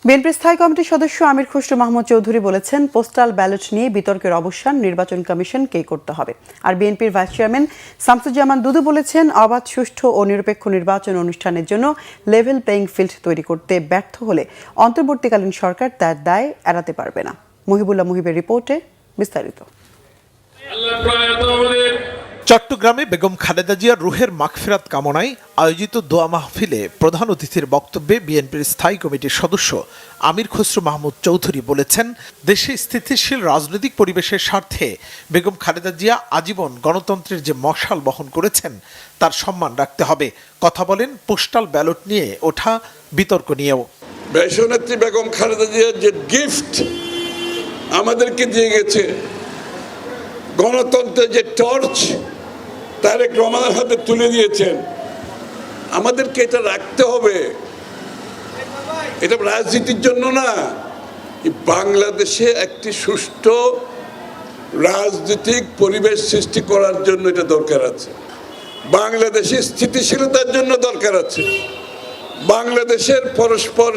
বিএনপির স্থায়ী কমিটির সদস্য আমির খসরু মাহমুদ চৌধুরী বলেছেন, পোস্টাল ব্যালট নিয়ে বিতর্কের অবসান নির্বাচন কমিশনকেই করতে হবে। আর বিএনপির ভাইস চেয়ারম্যান শামসুজ্জামান দুদু বলেছেন, অবাধ, সুষ্ঠু ও নিরপেক্ষ নির্বাচন অনুষ্ঠানের জন্য লেভেল প্লেইং ফিল্ড তৈরি করতে ব্যর্থ হলে অন্তর্বর্তীকালীন সরকার তার দায় এড়াতে পারবে না। মুহিবুল্লাহ মুহিবের রিপোর্টে বিস্তারিত। চট্টগ্রামে বেগম খালেদা জিয়ার রুহের মাগফিরাত কামনায় আয়োজিত দোয়া মাহফিলে প্রধান অতিথির বক্তব্যে বিএনপির স্থায়ী কমিটির সদস্য আমির খসরু মাহমুদ চৌধুরী বলেছেন, দেশে স্থিতিশীল রাজনৈতিক পরিবেশের স্বার্থে বেগম খালেদা জিয়া আজীবন গণতন্ত্রের যে মশাল বহন করেছেন তার সম্মান রাখতে হবে। কথা বলেন পোস্টাল ব্যালট নিয়ে ওঠা বিতর্ক নিয়েও। দেশনেত্রী বেগম খালেদা জিয়ার যে গিফট আমাদেরকে দিয়ে গেছে, গণতন্ত্রের যে টর্চ তারেক রহমানের হাতে তুলে দিয়েছেন, আমাদেরকে এটা রাখতে হবে। এটা রাজনীতির জন্য না, বাংলাদেশে একটি সুষ্ঠু রাজনৈতিক পরিবেশ সৃষ্টি করার জন্য এটা দরকার আছে। বাংলাদেশের স্থিতিশীলতার জন্য দরকার আছে। বাংলাদেশের পরস্পর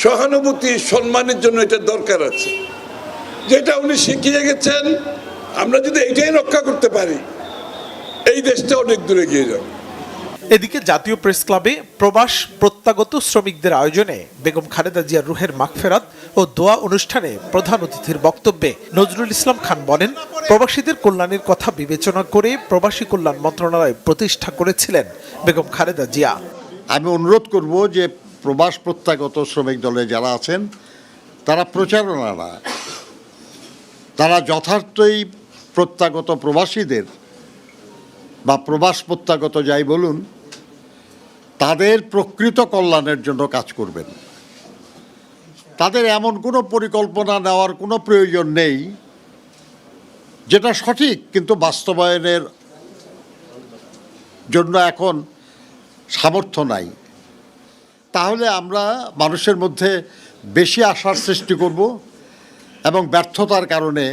সহানুভূতি সম্মানের জন্য এটা দরকার আছে। যেটা উনি শিখিয়ে গেছেন, আমরা যদি এইটাই রক্ষা করতে পারি, এই দেশটা অনেক দূরে গিয়ে যাবে। এদিকে জাতীয় প্রেস ক্লাবে প্রবাস প্রত্যাগত শ্রমিকদের আয়োজনে বেগম খালেদা জিয়ার রুহের মাগফিরাত ও দোয়া অনুষ্ঠানে প্রধান অতিথির বক্তব্যে নজরুল ইসলাম খান বলেন, প্রবাসীদের কল্যাণের কথা বিবেচনা করে প্রবাসী কল্যাণ মন্ত্রণালয় প্রতিষ্ঠা করেছিলেন বেগম খালেদা জিয়া। আমি অনুরোধ করব যে প্রবাস প্রত্যাগত শ্রমিক দলে যারা আছেন তারা প্রচারণা না, তারা যথার্থই প্রত্যাগত প্রবাসীদের বা প্রবাস প্রত্যাগত যাই বলুন, তাদের প্রকৃত কল্যাণের জন্য কাজ করবেন। তাদের এমন কোনো পরিকল্পনা নেওয়ার কোনো প্রয়োজন নেই যেটা সঠিক কিন্তু বাস্তবায়নের জন্য এখন সামর্থ্য নাই। তাহলে আমরা মানুষের মধ্যে বেশি আশার সৃষ্টি করব এবং ব্যর্থতার কারণে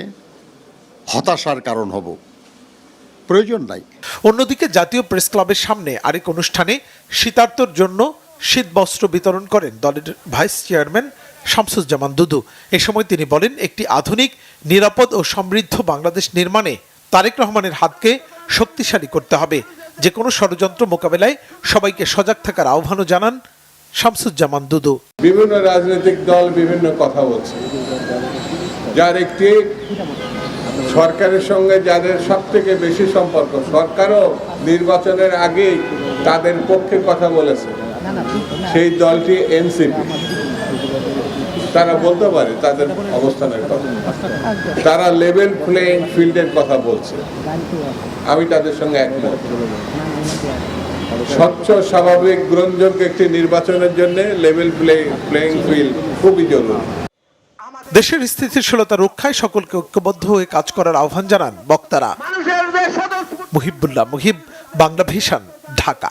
হতাশার কারণ হব। প্রয়োজন নাই। অন্যদিকে জাতীয় প্রেস ক্লাবের সামনে আরেক অনুষ্ঠানে শীতার্তর জন্য শীত বস্ত্র বিতরণ করেন দলের ভাইস চেয়ারম্যান শামসুজ্জামান দুদু। এ সময় তিনি বলেন, একটি আধুনিক, নিরাপদ ও সমৃদ্ধ বাংলাদেশ নির্মাণে তারেক রহমানের হাতকে শক্তিশালী করতে হবে। যে কোনো ষড়যন্ত্র মোকাবেলায় সবাইকে সজাগ থাকার আহ্বানও জানান শামসুজ্জামান দুদু। বিভিন্ন রাজনৈতিক দল বিভিন্ন কথা বলছে, যার একটি সরকারের সঙ্গে যাদের সব থেকে বেশি সম্পর্ক, সরকারও নির্বাচনের আগেই তাদের পক্ষে কথা বলেছে, সেই দলটি এনসিপি। তারা বলতে পারে তাদের অবস্থানের কথা, তারা লেভেল প্লেইং ফিল্ডের কথা বলছে, আমি তাদের সঙ্গে একমত। স্বচ্ছ, স্বাভাবিক, গ্রহণযোগ্য একটি নির্বাচনের জন্য লেভেল প্লেইং ফিল্ড খুবই জরুরি। দেশের স্থিতিশীলতা রক্ষায় সকলকে ঐক্যবদ্ধ হয়ে কাজ করার আহ্বান জানান বক্তারা। মুহিবুল্লাহ মুহিব, বাংলা ভিশন, ঢাকা।